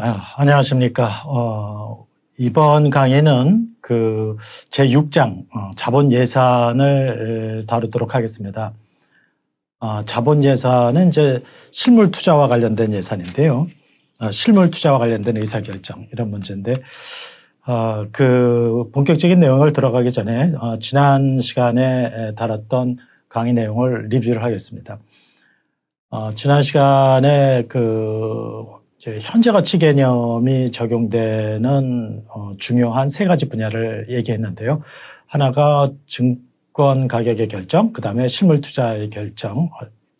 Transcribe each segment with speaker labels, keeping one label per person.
Speaker 1: 안녕하십니까. 이번 강의는 제6장 자본 예산을 다루도록 하겠습니다. 자본 예산은 이제 실물 투자와 관련된 예산인데요. 실물 투자와 관련된 의사결정 이런 문제인데 본격적인 내용을 들어가기 전에 지난 시간에 다뤘던 강의 내용을 리뷰를 하겠습니다. 지난 시간에 이제 현재 가치 개념이 적용되는 중요한 세 가지 분야를 얘기했는데요. 하나가 증권 가격의 결정, 그 다음에 실물 투자의 결정,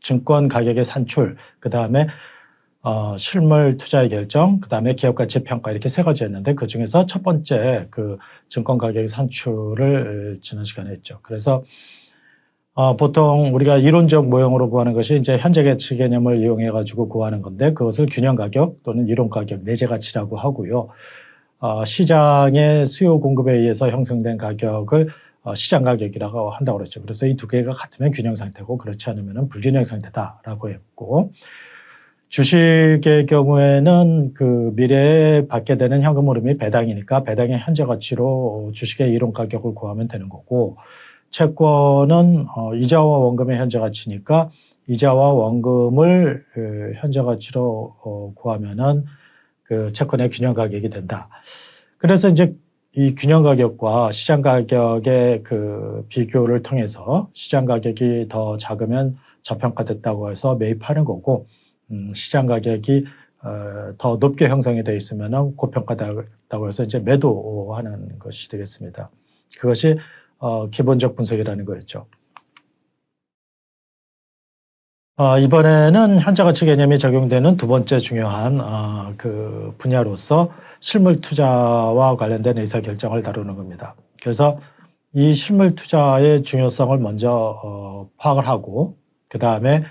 Speaker 1: 증권 가격의 산출, 그 다음에 실물 투자의 결정, 그 다음에 기업 가치 평가 이렇게 세 가지였는데 그 중에서 첫 번째 증권 가격의 산출을 지난 시간에 했죠. 그래서 보통 우리가 이론적 모형으로 구하는 것이 이제 현재 가치 개념을 이용해 가지고 구하는 건데 그것을 균형 가격 또는 이론 가격, 내재 가치라고 하고요. 시장의 수요 공급에 의해서 형성된 가격을 시장 가격이라고 한다고 그랬죠. 그래서 이 두 개가 같으면 균형 상태고 그렇지 않으면 불균형 상태다라고 했고, 주식의 경우에는 미래에 받게 되는 현금 흐름이 배당이니까 배당의 현재 가치로 주식의 이론 가격을 구하면 되는 거고, 채권은 이자와 원금의 현재 가치니까 이자와 원금을 현재 가치로 구하면은 채권의 균형 가격이 된다. 그래서 이제 이 균형 가격과 시장 가격의 비교를 통해서 시장 가격이 더 작으면 저평가됐다고 해서 매입하는 거고, 시장 가격이 더 높게 형성이 되어 있으면은 고평가됐다고 해서 이제 매도하는 것이 되겠습니다. 그것이 기본적 분석이라는 거였죠. 이번에는 현재 가치 개념이 적용되는 두 번째 중요한 분야로서 실물 투자와 관련된 의사결정을 다루는 겁니다. 그래서 이 실물 투자의 중요성을 먼저 파악을 하고, 그 다음에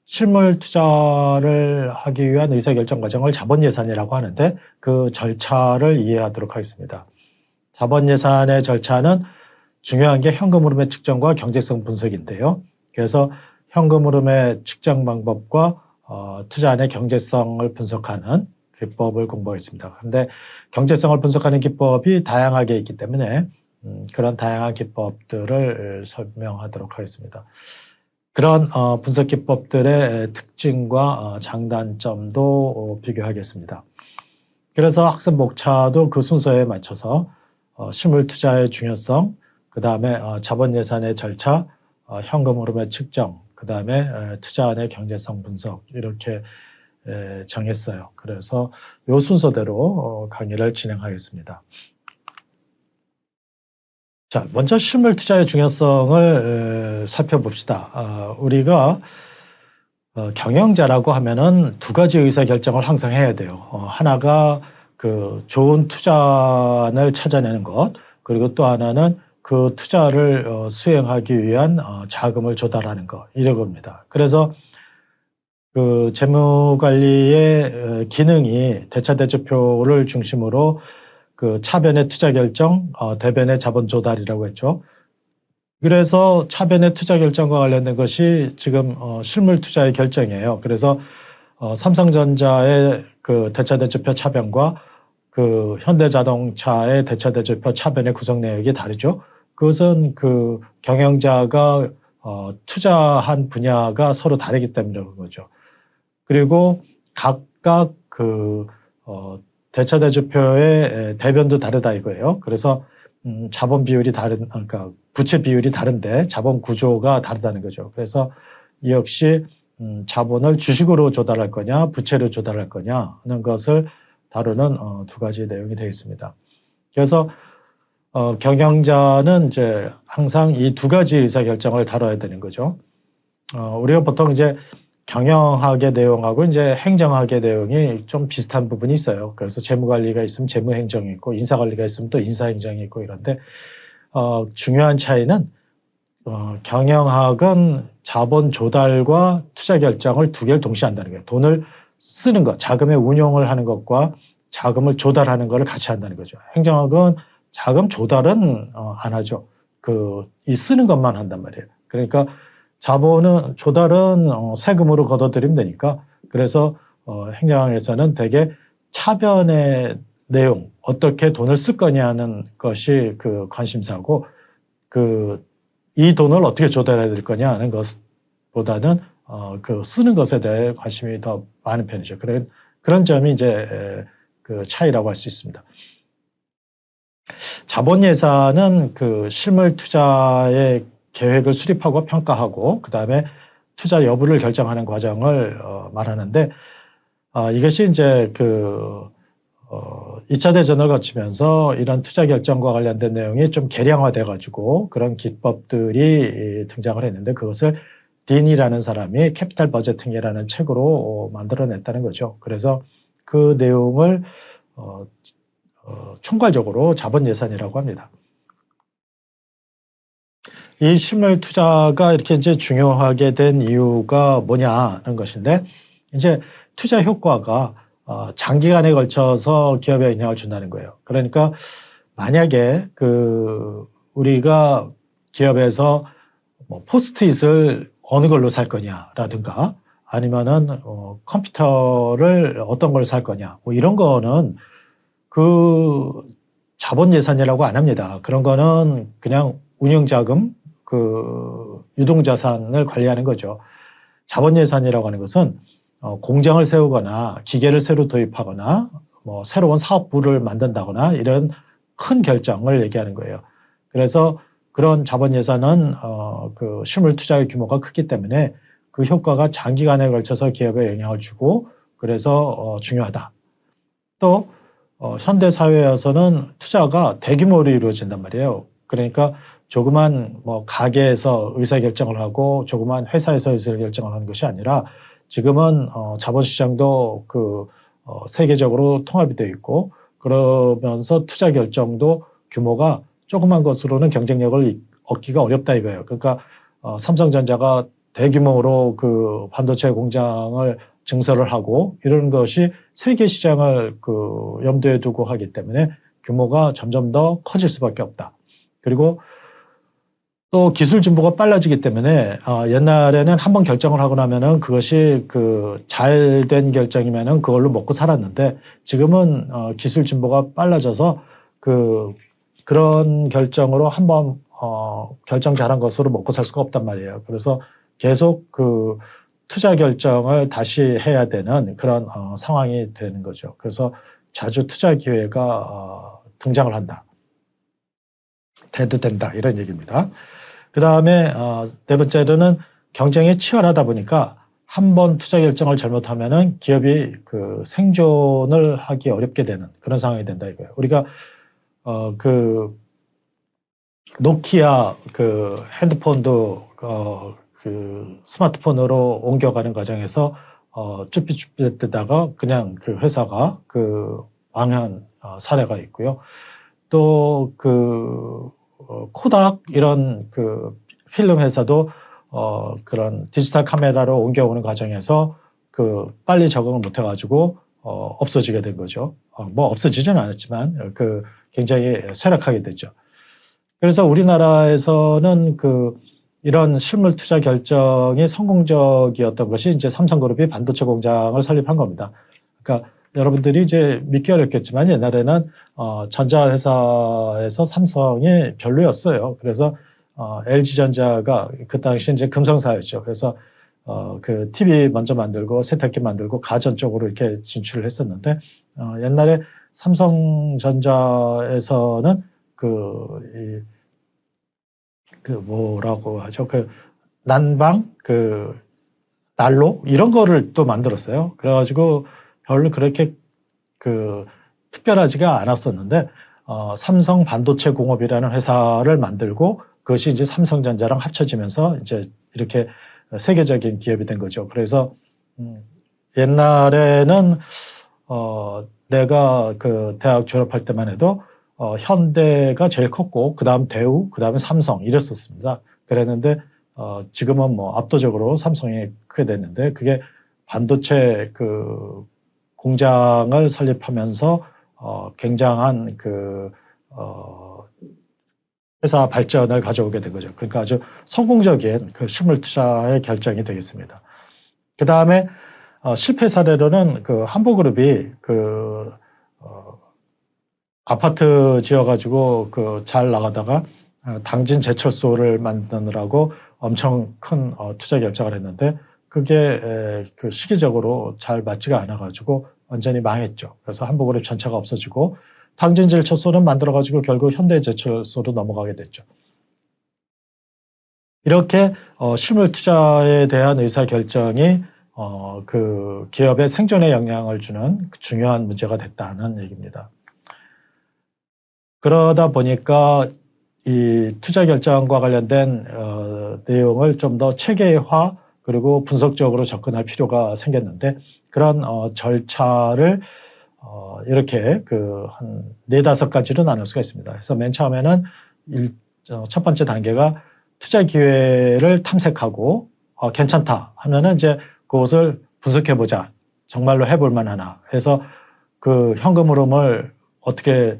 Speaker 1: 실물 투자를 하기 위한 의사결정 과정을 자본 예산이라고 하는데 그 절차를 이해하도록 하겠습니다. 자본 예산의 절차는 중요한 게 현금 흐름의 측정과 경제성 분석인데요. 그래서 현금 흐름의 측정 방법과 투자안의 경제성을 분석하는 기법을 공부하겠습니다. 그런데 경제성을 분석하는 기법이 다양하게 있기 때문에 그런 다양한 기법들을 설명하도록 하겠습니다. 그런 분석 기법들의 특징과 장단점도 비교하겠습니다. 그래서 학습 목차도 그 순서에 맞춰서 실물 투자의 중요성, 그 다음에 자본 예산의 절차, 현금 흐름의 측정, 그 다음에 투자안의 경제성 분석 이렇게 정했어요. 그래서 이 순서대로 강의를 진행하겠습니다. 자, 먼저 실물 투자의 중요성을 살펴봅시다. 우리가 경영자라고 하면은 두 가지 의사결정을 항상 해야 돼요. 하나가 좋은 투자안을 찾아내는 것, 그리고 또 하나는 그 투자를 수행하기 위한 자금을 조달하는 것, 이런 겁니다. 그래서 재무관리의 기능이 대차대조표를 중심으로 차변의 투자 결정, 대변의 자본 조달이라고 했죠. 그래서 차변의 투자 결정과 관련된 것이 지금 실물 투자의 결정이에요. 그래서 삼성전자의 대차대조표 차변과 현대자동차의 대차대조표 차변의 구성 내역이 다르죠. 그것은 경영자가 투자한 분야가 서로 다르기 때문에 그런 거죠. 그리고 각각 대차대조표의 대변도 다르다 이거예요. 그래서 자본 비율이 그러니까 부채 비율이 다른데 자본 구조가 다르다는 거죠. 그래서 이 역시 자본을 주식으로 조달할 거냐 부채로 조달할 거냐 하는 것을 다루는 두 가지 내용이 되겠습니다. 그래서 경영자는 이제 항상 이 두 가지 의사결정을 다뤄야 되는 거죠. 우리가 보통 이제 경영학의 내용하고 이제 행정학의 내용이 좀 비슷한 부분이 있어요. 그래서 재무관리가 있으면 재무행정이 있고 인사관리가 있으면 또 인사행정이 있고 이런데 중요한 차이는 경영학은 자본 조달과 투자 결정을 두 개를 동시에 한다는 거예요. 돈을 쓰는 것, 자금의 운용을 하는 것과 자금을 조달하는 것을 같이 한다는 거죠. 행정학은 자금 조달은 안 하죠. 이 쓰는 것만 한단 말이에요. 그러니까 자본은 조달은 세금으로 걷어들이면 되니까 그래서 행정학에서는 대개 차변의 내용, 어떻게 돈을 쓸 거냐는 것이 그 관심사고, 이 돈을 어떻게 조달해야 될 거냐 하는 것보다는 그 쓰는 것에 대해 관심이 더 많은 편이죠. 그런 점이 이제 그 차이라고 할 수 있습니다. 자본 예산은 그 실물 투자의 계획을 수립하고 평가하고 그 다음에 투자 여부를 결정하는 과정을 말하는데, 이것이 이제 2차 대전을 거치면서 이런 투자 결정과 관련된 내용이 좀 개량화돼 가지고 그런 기법들이 등장을 했는데, 그것을 딘이라는 사람이 캐피탈 버제팅이라는 책으로 만들어냈다는 거죠. 그래서 그 내용을 총괄적으로 자본 예산이라고 합니다. 이 실물 투자가 이렇게 이제 중요하게 된 이유가 뭐냐는 것인데, 이제 투자 효과가 장기간에 걸쳐서 기업에 영향을 준다는 거예요. 그러니까 만약에 우리가 기업에서 뭐 포스트잇을 어느 걸로 살 거냐라든가 아니면은 컴퓨터를 어떤 걸 살 거냐, 뭐 이런 거는 그 자본 예산이라고 안 합니다. 그런 거는 그냥 운영자금, 유동자산을 관리하는 거죠. 자본 예산이라고 하는 것은 공장을 세우거나 기계를 새로 도입하거나 뭐 새로운 사업부를 만든다거나 이런 큰 결정을 얘기하는 거예요. 그래서 그런 자본 예산은 그 실물 투자의 규모가 크기 때문에 그 효과가 장기간에 걸쳐서 기업에 영향을 주고 그래서 중요하다. 또 현대 사회에서는 투자가 대규모로 이루어진단 말이에요. 그러니까 조그만 뭐 가게에서 의사결정을 하고 조그만 회사에서 의사결정을 하는 것이 아니라 지금은 자본시장도 세계적으로 통합이 되어 있고, 그러면서 투자 결정도 규모가 조그만 것으로는 경쟁력을 얻기가 어렵다 이거예요. 그러니까 삼성전자가 대규모로 그 반도체 공장을 증설을 하고 이런 것이 세계 시장을 염두에 두고 하기 때문에 규모가 점점 더 커질 수밖에 없다. 그리고 또 기술 진보가 빨라지기 때문에 옛날에는 한번 결정을 하고 나면은 그것이 잘된 결정이면은 그걸로 먹고 살았는데, 지금은 기술 진보가 빨라져서 그런 결정으로 한번 결정 잘한 것으로 먹고 살 수가 없단 말이에요. 그래서 계속 투자 결정을 다시 해야 되는 그런 상황이 되는 거죠. 그래서 자주 투자 기회가 등장을 한다. 대두된다 이런 얘기입니다. 그 다음에 네 번째로는 경쟁이 치열하다 보니까 한 번 투자 결정을 잘못하면은 기업이 생존을 하기 어렵게 되는 그런 상황이 된다 이거예요. 우리가 노키아 핸드폰도 스마트폰으로 옮겨가는 과정에서 쭈삣쭈삣대다가 그냥 회사가 망한 사례가 있고요. 또 코닥 이런 필름 회사도 그런 디지털 카메라로 옮겨오는 과정에서 빨리 적응을 못 해가지고 없어지게 된 거죠. 뭐 없어지지는 않았지만 굉장히 쇠락하게 됐죠. 그래서 우리나라에서는 이런 실물 투자 결정이 성공적이었던 것이 이제 삼성그룹이 반도체 공장을 설립한 겁니다. 그러니까 여러분들이 이제 믿기 어렵겠지만 옛날에는 전자회사에서 삼성이 별로였어요. 그래서 LG전자가 그 당시 이제 금성사였죠. 그래서 TV 먼저 만들고 세탁기 만들고 가전 쪽으로 이렇게 진출을 했었는데, 옛날에 삼성전자에서는 뭐라고 하죠? 난방, 난로 이런 거를 또 만들었어요. 그래가지고 별로 그렇게 특별하지가 않았었는데, 삼성 반도체 공업이라는 회사를 만들고 그것이 이제 삼성전자랑 합쳐지면서 이제 이렇게 세계적인 기업이 된 거죠. 그래서 옛날에는 내가 대학 졸업할 때만 해도 현대가 제일 컸고 그다음 대우, 그다음에 삼성 이랬었습니다. 그랬는데 지금은 뭐 압도적으로 삼성이 크게 됐는데, 그게 반도체 공장을 설립하면서 굉장한 회사 발전을 가져오게 된 거죠. 그러니까 아주 성공적인 실물 투자의 결정이 되겠습니다. 그 다음에 실패 사례로는 그 한보그룹이 아파트 지어가지고 잘 나가다가 당진 제철소를 만드느라고 엄청 큰 투자 결정을 했는데 그게 그 시기적으로 잘 맞지가 않아가지고 완전히 망했죠. 그래서 한보그룹 전체가 없어지고 당진 제철소는 만들어가지고 결국 현대제철소로 넘어가게 됐죠. 이렇게 실물 투자에 대한 의사결정이 그 기업의 생존에 영향을 주는 중요한 문제가 됐다는 얘기입니다. 그러다 보니까 이 투자 결정과 관련된 내용을 좀 더 체계화 그리고 분석적으로 접근할 필요가 생겼는데 그런 절차를 이렇게 한 4-5가지로 나눌 수가 있습니다. 그래서 맨 처음에는 첫 번째 단계가 투자 기회를 탐색하고 괜찮다 하면은 이제 그것을 분석해 보자. 정말로 해볼 만하나. 그래서 그 현금 흐름을 어떻게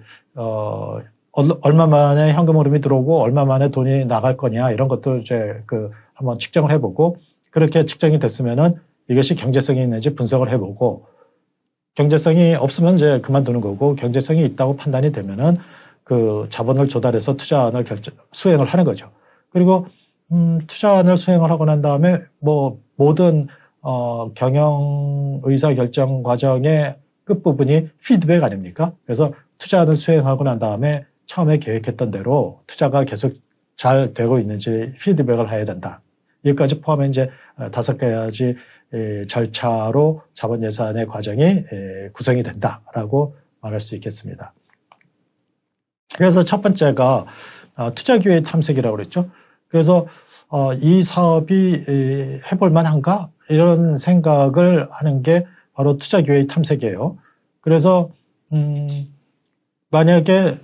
Speaker 1: 얼마 만에 현금 흐름이 들어오고 얼마 만에 돈이 나갈 거냐 이런 것도 이제 한번 측정을 해보고 그렇게 측정이 됐으면은 이것이 경제성이 있는지 분석을 해보고 경제성이 없으면 이제 그만두는 거고 경제성이 있다고 판단이 되면은 그 자본을 조달해서 투자안을 수행을 하는 거죠. 그리고 투자안을 수행을 하고 난 다음에 뭐 모든 경영 의사 결정 과정의 끝부분이 피드백 아닙니까? 그래서 투자안을 수행하고 난 다음에 처음에 계획했던 대로 투자가 계속 잘 되고 있는지 피드백을 해야 된다. 여기까지 포함해 이제 5가지 절차로 자본 예산의 과정이 구성이 된다라고 말할 수 있겠습니다. 그래서 첫 번째가 투자 기회 탐색이라고 그랬죠. 그래서 이 사업이 해볼 만한가? 이런 생각을 하는 게 바로 투자 기회 탐색이에요. 그래서 만약에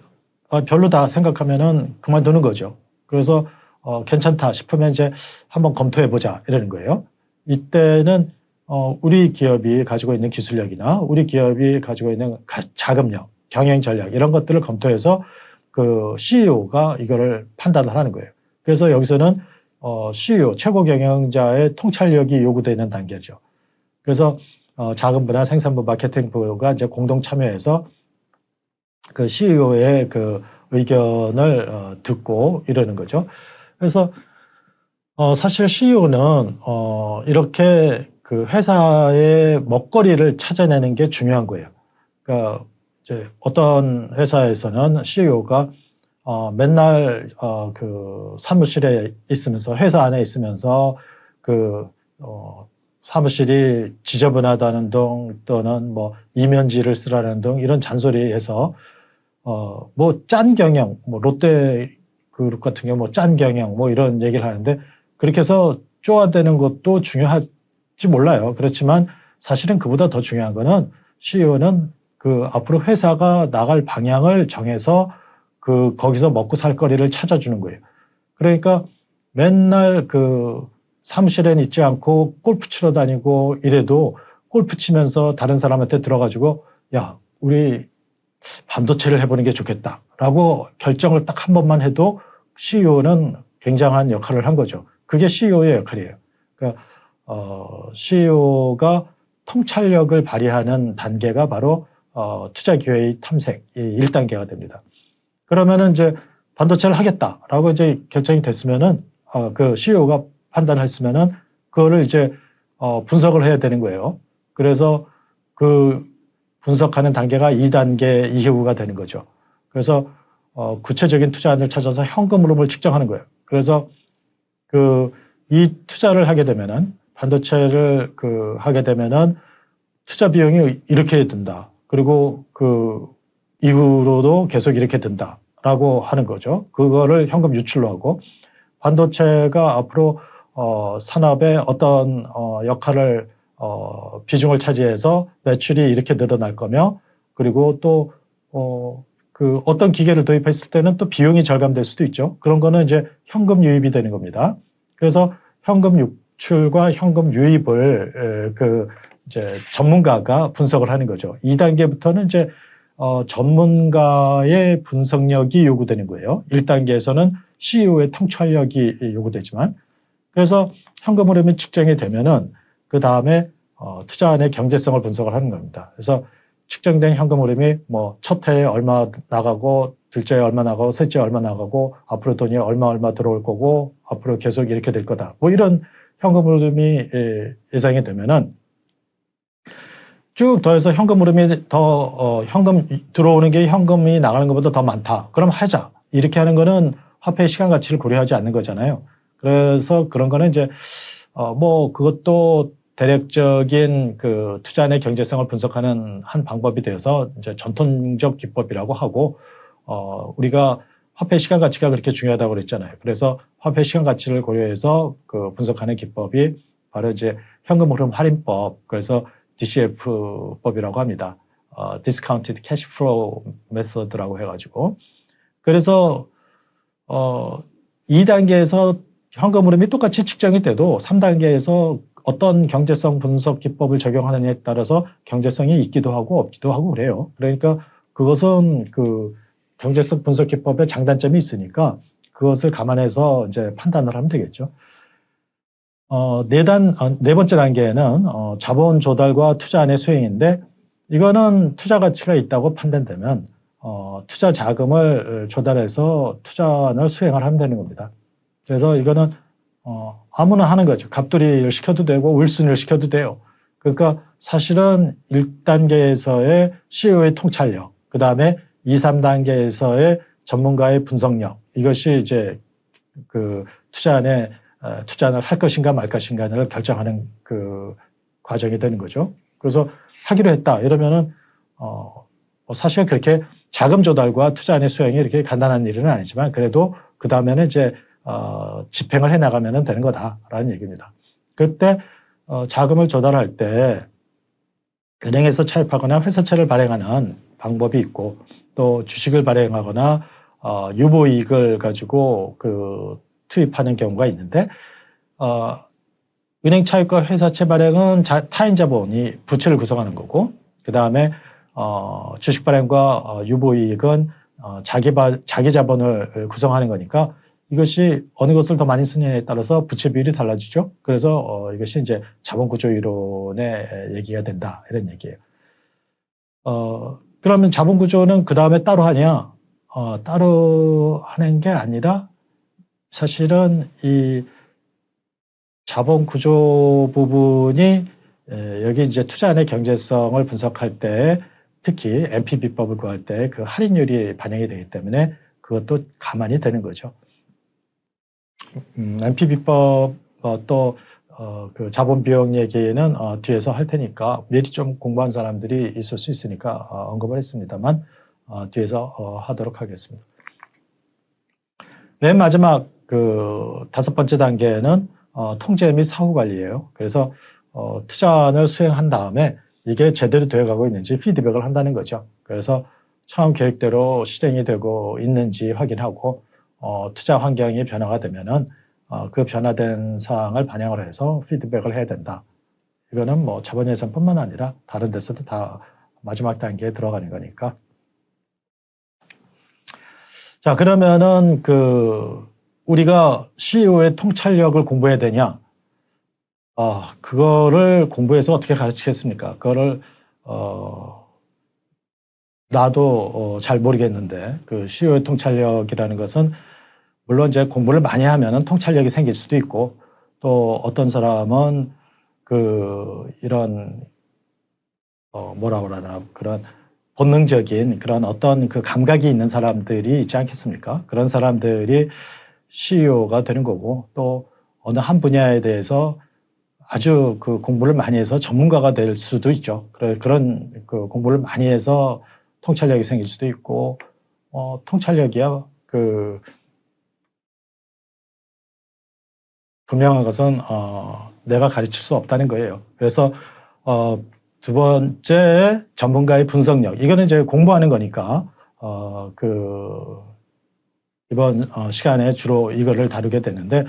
Speaker 1: 별로다 생각하면은 그만두는 거죠. 그래서 괜찮다 싶으면 이제 한번 검토해 보자 이러는 거예요. 이때는 우리 기업이 가지고 있는 기술력이나 우리 기업이 가지고 있는 자금력, 경영 전략 이런 것들을 검토해서 그 CEO가 이거를 판단을 하는 거예요. 그래서 여기서는 CEO, 최고 경영자의 통찰력이 요구되는 단계죠. 그래서 자금부나 생산부, 마케팅부가 이제 공동 참여해서 그 CEO의 그 의견을 듣고 이러는 거죠. 그래서 사실 CEO는 이렇게 그 회사의 먹거리를 찾아내는 게 중요한 거예요. 그러니까 이제 어떤 회사에서는 CEO가 맨날 그 사무실에 있으면서 회사 안에 있으면서 사무실이 지저분하다는 등 또는 뭐 이면지를 쓰라는 등 이런 잔소리에서 뭐 짠 경영, 뭐 롯데 그룹 같은 경우 뭐 짠 경영 뭐 이런 얘기를 하는데 그렇게 해서 쪼아대는 것도 중요할지 몰라요. 그렇지만 사실은 그보다 더 중요한 거는 CEO는 그 앞으로 회사가 나갈 방향을 정해서 거기서 먹고 살 거리를 찾아주는 거예요. 그러니까 맨날 그 사무실엔 있지 않고 골프 치러 다니고 이래도 골프 치면서 다른 사람한테 들어가지고 야, 우리 반도체를 해보는 게 좋겠다 라고 결정을 딱 한 번만 해도 CEO는 굉장한 역할을 한 거죠. 그게 CEO의 역할이에요. 그러니까 CEO가 통찰력을 발휘하는 단계가 바로 투자 기회의 탐색, 이 1단계가 됩니다. 그러면은 이제 반도체를 하겠다라고 이제 결정이 됐으면은 그 CEO가 판단했으면은 그거를 이제 분석을 해야 되는 거예요. 그래서 그 분석하는 단계가 2단계 이후가 되는 거죠. 그래서 구체적인 투자안을 찾아서 현금 흐름을 측정하는 거예요. 그래서 이 투자를 하게 되면은 반도체를 하게 되면은 투자 비용이 이렇게 든다. 그리고 이후로도 계속 이렇게 든다라고 하는 거죠. 그거를 현금 유출로 하고 반도체가 앞으로 산업의 어떤 역할을 비중을 차지해서 매출이 이렇게 늘어날 거며 그리고 또 어떤 기계를 도입했을 때는 또 비용이 절감될 수도 있죠. 그런 거는 이제 현금 유입이 되는 겁니다. 그래서 현금 유출과 현금 유입을 이제 전문가가 분석을 하는 거죠. 2단계부터는 이제 전문가의 분석력이 요구되는 거예요. 1단계에서는 CEO의 통찰력이 요구되지만 그래서 현금 흐름이 측정이 되면은 그 다음에 투자안의 경제성을 분석을 하는 겁니다. 그래서 측정된 현금 흐름이 뭐 첫 해에 얼마 나가고 둘째 해 얼마 나가고 셋째 해 얼마 나가고 앞으로 돈이 얼마 들어올 거고 앞으로 계속 이렇게 될 거다. 뭐 이런 현금 흐름이 예상이 되면은 쭉 더해서 현금 흐름이 더 현금 들어오는 게 현금이 나가는 것보다 더 많다. 그럼 하자. 이렇게 하는 거는 화폐의 시간 가치를 고려하지 않는 거잖아요. 그래서 그런 거는 이제 뭐 그것도 대략적인 그 투자안의 경제성을 분석하는 한 방법이 되어서 이제 전통적 기법이라고 하고 우리가 화폐 시간 가치가 그렇게 중요하다고 그랬잖아요. 그래서 화폐 시간 가치를 고려해서 그 분석하는 기법이 바로 이제 현금 흐름 할인법, 그래서 DCF법이라고 합니다. Discounted Cash Flow Method라고 해가지고, 그래서 2단계에서 현금 흐름이 똑같이 측정이 돼도 3단계에서 어떤 경제성 분석 기법을 적용하느냐에 따라서 경제성이 있기도 하고 없기도 하고 그래요. 그러니까 그것은 그 경제성 분석 기법의 장단점이 있으니까 그것을 감안해서 이제 판단을 하면 되겠죠. 네 번째 단계에는 자본 조달과 투자안의 수행인데, 이거는 투자 가치가 있다고 판단되면 투자 자금을 조달해서 투자안을 수행을 하면 되는 겁니다. 그래서 이거는 아무나 하는 거죠. 갑돌이를 시켜도 되고 울순이를 시켜도 돼요. 그러니까 사실은 1단계에서의 CEO의 통찰력, 그 다음에 2, 3단계에서의 전문가의 분석력, 이것이 이제 그 투자안을 할 것인가 말 것인가를 결정하는 그 과정이 되는 거죠. 그래서 하기로 했다 이러면은 사실 그렇게 자금 조달과 투자안의 수행이 이렇게 간단한 일은 아니지만 그래도 그 다음에는 이제 집행을 해 나가면 되는 거다라는 얘기입니다. 그때 자금을 조달할 때 은행에서 차입하거나 회사채를 발행하는 방법이 있고, 또 주식을 발행하거나 유보이익을 가지고 그 투입하는 경우가 있는데, 은행 차입과 회사채 발행은 타인 자본이 부채를 구성하는 거고, 그 다음에 주식 발행과 유보이익은 자기 자본을 구성하는 거니까 이것이 어느 것을 더 많이 쓰느냐에 따라서 부채 비율이 달라지죠. 그래서 이것이 이제 자본구조 이론의 얘기가 된다, 이런 얘기예요. 그러면 자본구조는 그 다음에 따로 하냐? 따로 하는 게 아니라 사실은 이 자본구조 부분이 여기 이제 투자안의 경제성을 분석할 때, 특히 NPV법을 구할 때 그 할인율이 반영이 되기 때문에 그것도 가만히 되는 거죠. NPV법 또 그 자본 비용 얘기는 뒤에서 할 테니까 미리 좀 공부한 사람들이 있을 수 있으니까 언급을 했습니다만 뒤에서 하도록 하겠습니다. 맨 마지막 그 5번째 단계는 통제 및 사후 관리예요. 그래서 투자안을 수행한 다음에 이게 제대로 되어가고 있는지 피드백을 한다는 거죠. 그래서 처음 계획대로 실행이 되고 있는지 확인하고 투자 환경이 변화가 되면은 그 변화된 사항을 반영을 해서 피드백을 해야 된다. 이거는 뭐 자본 예산뿐만 아니라 다른 데서도 다 마지막 단계에 들어가는 거니까. 자, 그러면은 우리가 CEO의 통찰력을 공부해야 되냐? 그거를 공부해서 어떻게 가르치겠습니까? 그거를 나도 잘 모르겠는데, 그 CEO의 통찰력이라는 것은 물론 이제 공부를 많이 하면은 통찰력이 생길 수도 있고, 또 어떤 사람은 이런 뭐라 그러나 그런 본능적인 그런 어떤 그 감각이 있는 사람들이 있지 않겠습니까? 그런 사람들이 CEO가 되는 거고, 또 어느 한 분야에 대해서 아주 그 공부를 많이 해서 전문가가 될 수도 있죠. 그런 그 공부를 많이 해서 통찰력이 생길 수도 있고, 통찰력이야 분명한 것은 내가 가르칠 수 없다는 거예요. 그래서 두 번째 전문가의 분석력, 이거는 이제 공부하는 거니까 이번 시간에 주로 이거를 다루게 되는데,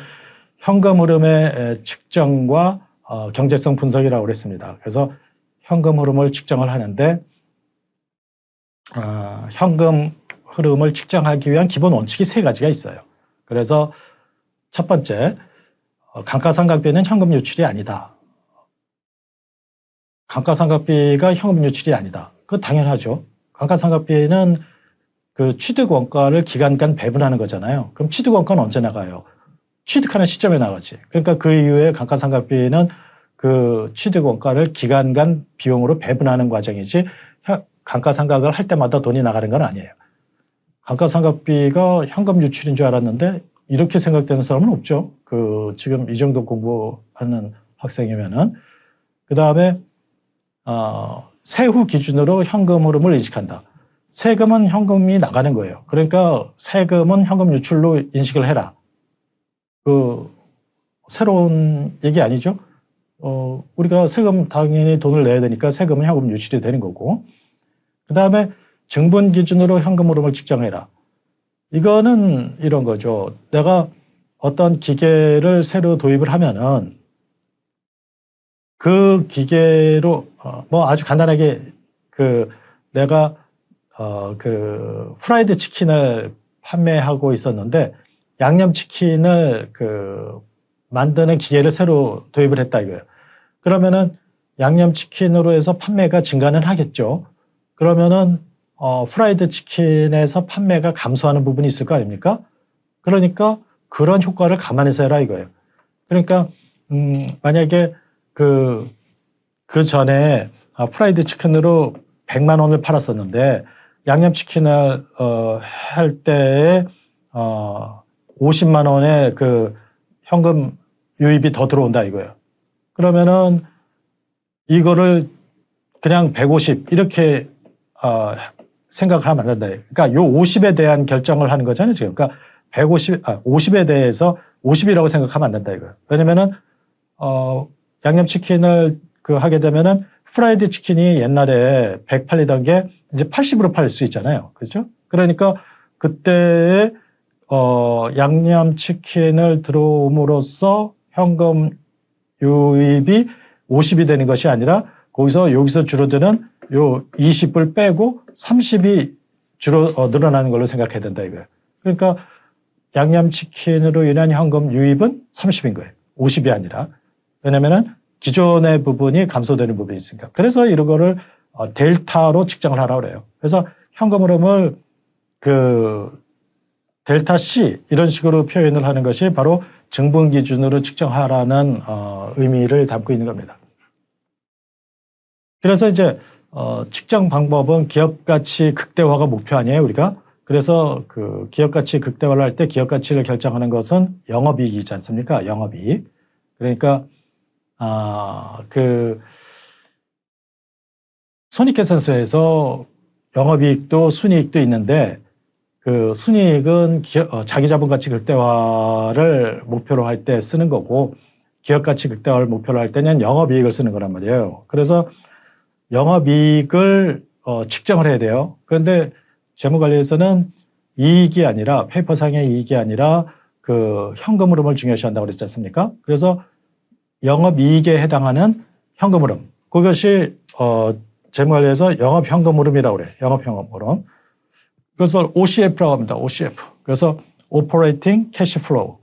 Speaker 1: 현금 흐름의 측정과 경제성 분석이라고 그랬습니다. 그래서 현금 흐름을 측정을 하는데 현금 흐름을 측정하기 위한 기본 원칙이 3가지가 있어요. 그래서 첫 번째, 감가상각비는 현금 유출이 아니다. 감가상각비가 현금 유출이 아니다. 그건 당연하죠. 감가상각비는 그 취득 원가를 기간간 배분하는 거잖아요. 그럼 취득 원가는 언제 나가요? 취득하는 시점에 나가지. 그러니까 그 이후에 감가상각비는 그 취득 원가를 기간간 비용으로 배분하는 과정이지 감가상각을 할 때마다 돈이 나가는 건 아니에요. 감가상각비가 현금 유출인 줄 알았는데 이렇게 생각되는 사람은 없죠. 그 지금 이 정도 공부하는 학생이면은. 그 다음에 세후 기준으로 현금 흐름을 인식한다. 세금은 현금이 나가는 거예요. 그러니까 세금은 현금 유출로 인식을 해라. 그 새로운 얘기 아니죠? 우리가 세금 당연히 돈을 내야 되니까 세금은 현금 유출이 되는 거고. 그 다음에 증분 기준으로 현금 흐름을 측정해라. 이거는 이런 거죠. 내가 어떤 기계를 새로 도입을 하면은 그 기계로 뭐 아주 간단하게 그 내가 그 프라이드 치킨을 판매하고 있었는데 양념치킨을 그 만드는 기계를 새로 도입을 했다 이거예요. 그러면은 양념치킨으로 해서 판매가 증가는 하겠죠. 그러면은 프라이드 치킨에서 판매가 감소하는 부분이 있을 거 아닙니까? 그러니까 그런 효과를 감안해서 해라 이거예요. 그러니까 만약에 그 전에 프라이드 치킨으로 100만 원을 팔았었는데 양념치킨을 할 때에 50만 원의 그 현금 유입이 더 들어온다 이거예요. 그러면은 이거를 그냥 150 이렇게 생각을 하면 안 된다. 그러니까 요 50에 대한 결정을 하는 거잖아요, 지금. 그러니까 50에 대해서 50이라고 생각하면 안 된다 이거예요. 왜냐면은 양념치킨을 하게 되면은 프라이드 치킨이 옛날에 100 팔리던 게 이제 80으로 팔 수 있잖아요. 그렇죠? 그러니까 그때에 양념치킨을 들어옴으로써 현금 유입이 50이 되는 것이 아니라 여기서 줄어드는 요 20을 빼고 30이 늘어나는 걸로 생각해야 된다 이거예요. 그러니까 양념치킨으로 인한 현금 유입은 30인 거예요. 50이 아니라. 왜냐면은 기존의 부분이 감소되는 부분이 있으니까. 그래서 이런 거를 델타로 측정을 하라고 그래요. 그래서 현금 흐름을 델타 C 이런 식으로 표현을 하는 것이 바로 증분 기준으로 측정하라는 의미를 담고 있는 겁니다. 그래서 이제 측정 방법은 기업가치 극대화가 목표 아니에요, 우리가? 그래서 그 기업가치 극대화를 할 때 기업가치를 결정하는 것은 영업이익이지 않습니까? 영업이익. 그러니까 그 손익계산서에서 영업이익도 순이익도 있는데 그 순이익은 자기자본가치 극대화를 목표로 할 때 쓰는 거고 기업가치 극대화를 목표로 할 때는 영업이익을 쓰는 거란 말이에요. 그래서 영업이익을 측정을 해야 돼요. 그런데 재무관리에서는 이익이 아니라 페이퍼상의 이익이 아니라 그 현금 흐름을 중요시한다고 그랬지 않습니까? 그래서 영업이익에 해당하는 현금 흐름 그것이 재무관리에서 영업현금 흐름이라고 그래요. 영업현금 흐름. 그것을 OCF라고 합니다. OCF. 그래서 Operating Cash Flow.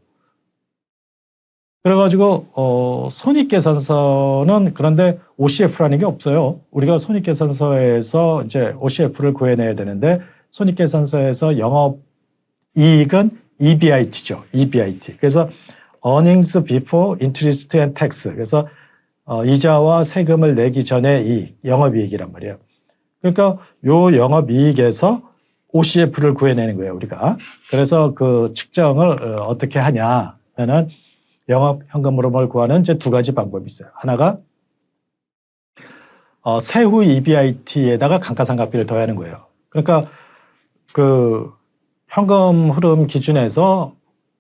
Speaker 1: 그래가지고 손익계산서는 그런데 OCF라는 게 없어요. 우리가 손익계산서에서 이제 OCF를 구해내야 되는데 손익계산서에서 영업이익은 EBIT죠. EBIT. 그래서 Earnings Before Interest and Tax. 그래서 이자와 세금을 내기 전의 이익, 영업이익이란 말이에요. 그러니까 요 영업이익에서 OCF를 구해내는 거예요, 우리가. 그래서 그 측정을 어떻게 하냐면은 영업 현금 흐름을 구하는 이제 두 가지 방법이 있어요. 하나가 세후 EBIT에다가 감가상각비를 더하는 거예요. 그러니까 그 현금 흐름 기준에서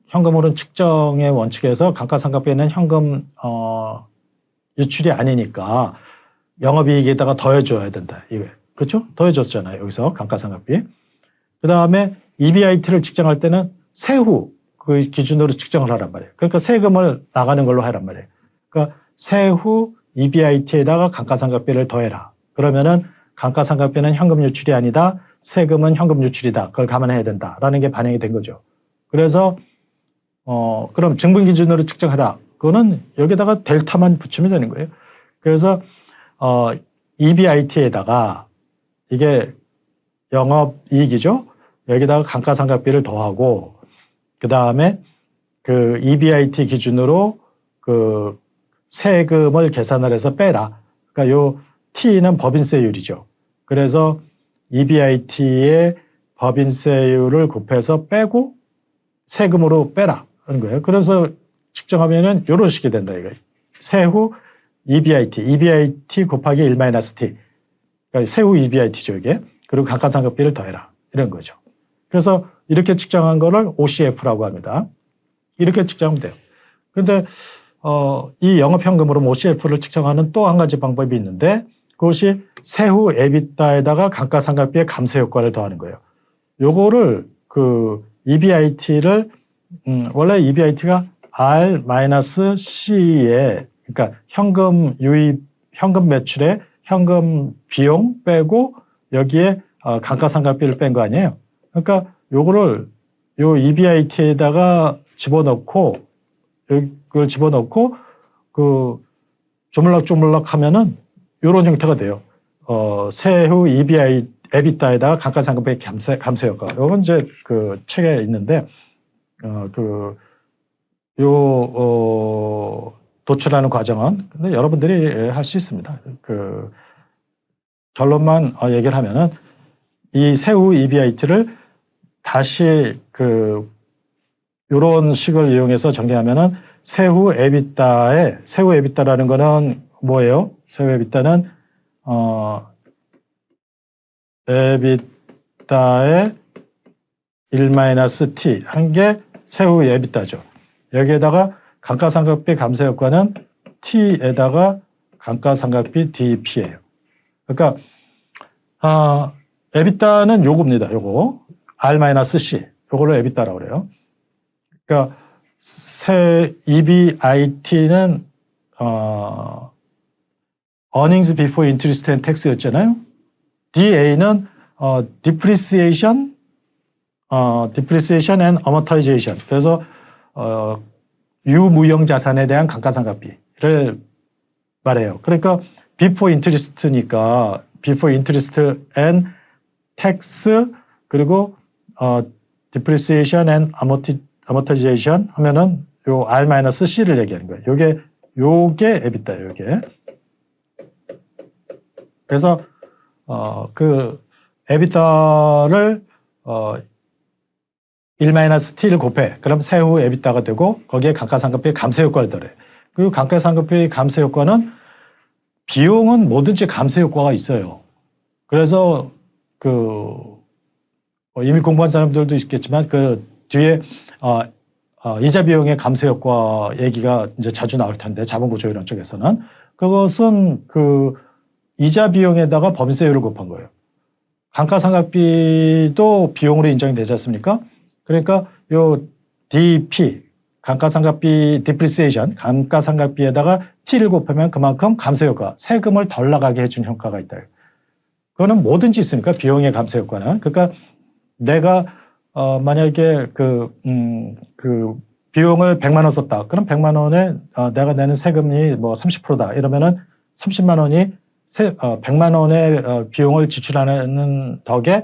Speaker 1: 현금 흐름 측정의 원칙에서 감가상각비는 현금 유출이 아니니까 영업이익에다가 더해줘야 된다. 이거 그렇죠? 더해줬잖아요. 여기서 감가상각비. 그 다음에 EBIT를 측정할 때는 세후 그 기준으로 측정을 하란 말이에요. 그러니까 세금을 나가는 걸로 하란 말이에요. 그러니까 세후 EBIT에다가 감가상각비를 더해라. 그러면은 감가상각비는 현금 유출이 아니다. 세금은 현금 유출이다. 그걸 감안해야 된다라는 게 반영이 된 거죠. 그래서 그럼 증분 기준으로 측정하다. 그거는 여기다가 델타만 붙이면 되는 거예요. 그래서 EBIT에다가 이게 영업이익이죠. 여기다가 감가상각비를 더하고 그 다음에 그 EBIT 기준으로 그 세금을 계산을 해서 빼라. 그러니까 요 T는 법인세율이죠. 그래서 EBIT의 법인세율을 곱해서 빼고 세금으로 빼라 하는 거예요. 그래서 측정하면은 요런 식이 된다 이거. 세후 EBIT 곱하기 1-T. 그러니까 세후 EBIT죠 이게. 그리고 감가상각비를 더해라 이런 거죠. 그래서 이렇게 측정한 거를 OCF라고 합니다. 이렇게 측정하면 돼요. 근데 이 영업현금으로 OCF를 측정하는 또 한 가지 방법이 있는데 그것이 세후 EBITDA에다가 감가상각비의 감세 효과를 더하는 거예요. 요거를 그 EBIT를 원래 EBIT가 R-C에 그러니까 현금 유입, 현금 매출에 현금 비용 빼고 여기에 감가상각비를 뺀 거 아니에요. 그러니까 요거를 요 EBIT에다가 집어넣고 이걸 집어넣고 그 조물락조물락 하면은 요런 형태가 돼요. 세후 EBITDA에다가 감가상각비 감세 효과. 요건 이제 그 책에 있는데 도출하는 과정은 근데 여러분들이 할 수 있습니다. 그 결론만 얘기를 하면은 이 세후 EBIT를 다시 그 요런 식을 이용해서 정리하면은 세후 EBITDA라는 거는 뭐예요? 세후 EBITDA는 EBITDA의 1-T 한 게 세후 EBITDA죠. 여기에다가 감가상각비 감세 효과는 T에다가 감가상각비 DP예요. 그러니까 EBITDA는 요겁니다. 요거 R-C 요거를 EBITDA라고 그래요. 그러니까 EBIT는 Earnings Before Interest and Tax였잖아요. DA는 Depreciation and Amortization. 그래서 유무형 자산에 대한 감가상각비를 말해요. 그러니까 Before Interest니까 Before Interest and Tax 그리고 Depreciation and Amortization 하면은 요 R-C를 얘기하는 거예요. 요게 EBITDA예요. 요게. 그래서 그 EBITDA를 1-T를 곱해. 그럼 세후 EBITDA가 되고 거기에 감가상각비 감세 효과를 더해. 그리고 감가상각비 감세 효과는 비용은 뭐든지 감세 효과가 있어요. 그래서 이미 공부한 사람들도 있겠지만 그 뒤에 이자 비용의 감세 효과 얘기가 이제 자주 나올 텐데 자본구조 이런 쪽에서는 그것은 그 이자 비용에다가 법인세율을 곱한 거예요. 감가상각비도 비용으로 인정이 되지 않습니까? 그러니까 요 DP 감가상각비 depreciation 감가상각비에다가 T를 곱하면 그만큼 감세 효과 세금을 덜 나가게 해준 효과가 있다. 그거는 뭐든지 있으니까 비용의 감세 효과는 그러니까 내가 만약에 그 비용을 100만 원 썼다. 그럼 100만 원에 내가 내는 세금이 뭐 30%다. 이러면은 30만 원이 100만 원의 비용을 지출하는 덕에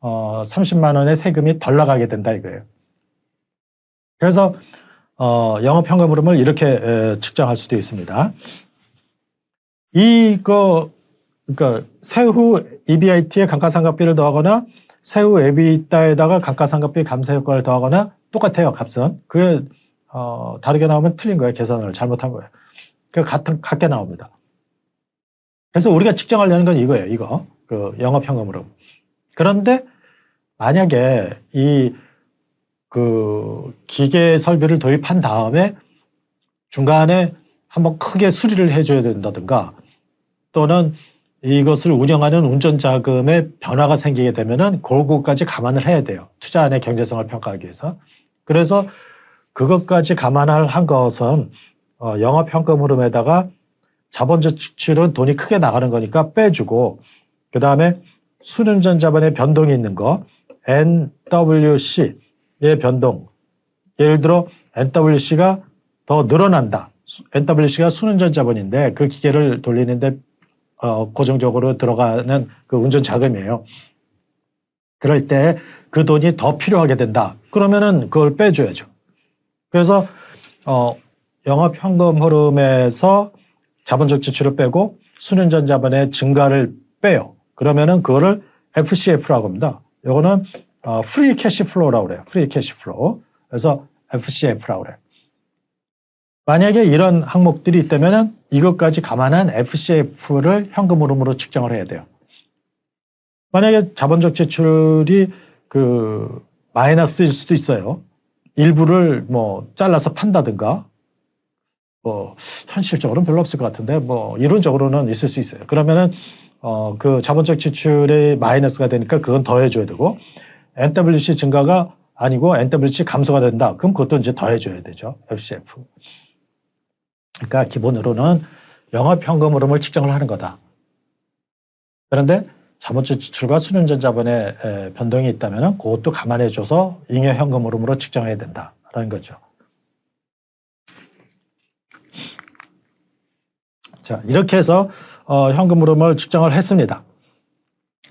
Speaker 1: 30만 원의 세금이 덜 나가게 된다 이거예요. 그래서 영업현금 흐름을 이렇게 측정할 수도 있습니다. 그러니까 세후 EBIT에 감가상각비를 더하거나 세후 EBITDA에다가 감가상각비 감세 효과를 더하거나 똑같아요, 값은. 그게 다르게 나오면 틀린 거예요. 계산을 잘못한 거예요. 같게 나옵니다. 그래서 우리가 측정하려는 건 이거예요. 이거 그 영업현금 흐름. 그런데 만약에 그 기계 설비를 도입한 다음에 중간에 한번 크게 수리를 해줘야 된다든가 또는 이것을 운영하는 운전자금에 변화가 생기게 되면은 그거까지 감안을 해야 돼요. 투자안의 경제성을 평가하기 위해서. 그래서 그것까지 감안을 한 것은 영업현금 흐름에다가 자본적 지출은 돈이 크게 나가는 거니까 빼주고 그 다음에 순운전 자본의 변동이 있는 거 NWC의 변동 예를 들어 NWC가 더 늘어난다. NWC가 순운전 자본인데 그 기계를 돌리는데 고정적으로 들어가는 그 운전 자금이에요. 그럴 때 그 돈이 더 필요하게 된다. 그러면은 그걸 빼줘야죠. 그래서 영업 현금 흐름에서 자본적 지출을 빼고 순환전 자본의 증가를 빼요. 그러면은 그거를 FCF라고 합니다. 요거는 프리 캐시 플로우라고 그래요. 프리 캐시 플로우. 그래서 FCF라고 그래요. 만약에 이런 항목들이 있다면은 이것까지 감안한 FCF를 현금 흐름으로 측정을 해야 돼요. 만약에 자본적 지출이 마이너스일 수도 있어요. 일부를 뭐 잘라서 판다든가, 뭐 현실적으로는 별로 없을 것 같은데 뭐 이론적으로는 있을 수 있어요. 그러면은 그 자본적 지출이 마이너스가 되니까 그건 더해줘야 되고, NWC 증가가 아니고 NWC 감소가 된다. 그럼 그것도 이제 더해줘야 되죠. FCF. 그러니까 기본으로는 영업 현금 흐름을 측정을 하는 거다. 그런데 자본적 지출과 순환전 자본의 변동이 있다면 그것도 감안해줘서 잉여 현금 흐름으로 측정해야 된다라는 거죠. 자, 이렇게 해서 현금 흐름을 측정을 했습니다.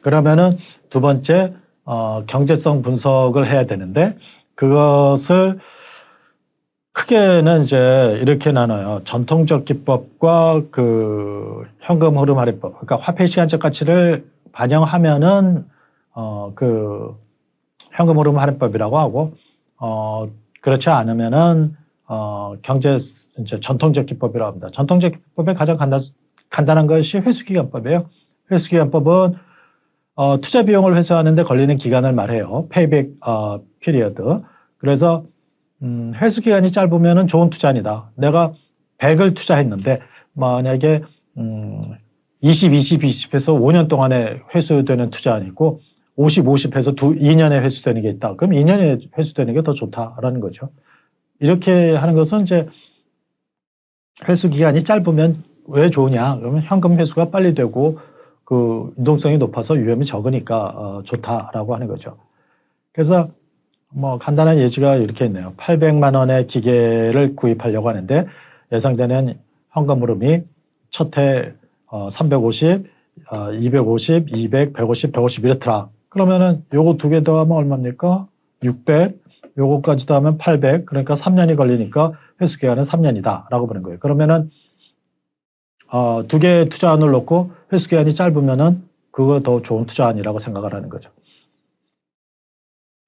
Speaker 1: 그러면은 두 번째 경제성 분석을 해야 되는데, 그것을 크게는 이제 이렇게 나눠요. 전통적 기법과 그 현금 흐름 할애법. 그러니까 화폐 시간적 가치를 반영하면은 그 현금 흐름 할애법이라고 하고, 그렇지 않으면은 이제 전통적 기법이라고 합니다. 전통적 기법의 가장 간단한 것이 회수기간법이에요. 회수기간법은 투자 비용을 회수하는데 걸리는 기간을 말해요. 페이백 피리어드. 그래서 회수기간이 짧으면 좋은 투자 아니다. 내가 100을 투자했는데 만약에 20, 20, 20해서 5년 동안에 회수되는 투자는 있고 50, 50해서 2년에 회수되는 게 있다. 그럼 2년에 회수되는 게 더 좋다라는 거죠. 이렇게 하는 것은 이제 회수기간이 짧으면 왜 좋으냐? 그러면 현금 회수가 빨리 되고 그 유동성이 높아서 위험이 적으니까 좋다라고 하는 거죠. 그래서 뭐 간단한 예시가 이렇게 있네요. 800만 원의 기계를 구입하려고 하는데 예상되는 현금 흐름이 첫 해 350, 250, 200, 150, 150 이렇더라. 그러면은 요거 두 개 더하면 얼마입니까? 600, 요거까지 더하면 800. 그러니까 3년이 걸리니까 회수 기간은 3년이다 라고 보는 거예요. 그러면은 두 개의 투자안을 놓고 회수 기간이 짧으면은 그거 더 좋은 투자안이라고 생각을 하는 거죠.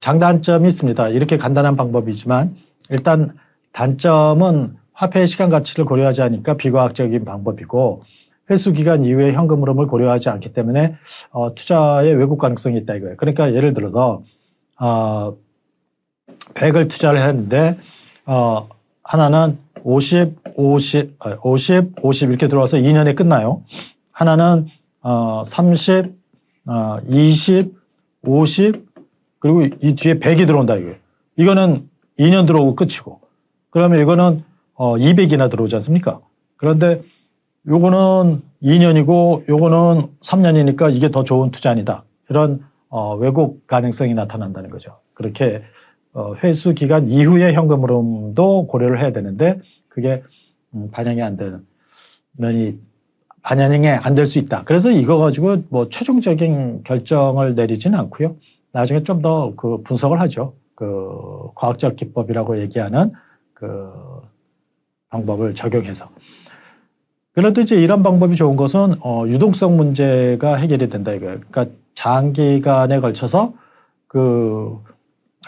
Speaker 1: 장단점이 있습니다. 이렇게 간단한 방법이지만 일단 단점은 화폐의 시간 가치를 고려하지 않으니까 비과학적인 방법이고, 회수기간 이후에 현금 흐름을 고려하지 않기 때문에 투자의 왜곡 가능성이 있다 이거예요. 그러니까 예를 들어서 100을 투자를 했는데 하나는 50, 50, 50, 50 이렇게 들어와서 2년에 끝나요. 하나는 30, 20, 50 그리고 이 뒤에 100이 들어온다 이거예요. 이거는 2년 들어오고 끝이고, 그러면 이거는 200이나 들어오지 않습니까? 그런데 요거는 2년이고 요거는 3년이니까 이게 더 좋은 투자 아니다. 이런 왜곡 가능성이 나타난다는 거죠. 그렇게 회수 기간 이후의 현금 흐름도 고려를 해야 되는데 그게 반영이 안 되는 면이 반영이 안 될 수 있다. 그래서 이거 가지고 뭐 최종적인 결정을 내리지는 않고요. 나중에 좀 더 그 분석을 하죠. 그 과학적 기법이라고 얘기하는 그 방법을 적용해서. 그래도 이제 이런 방법이 좋은 것은 유동성 문제가 해결이 된다 이거예요. 그러니까 장기간에 걸쳐서 그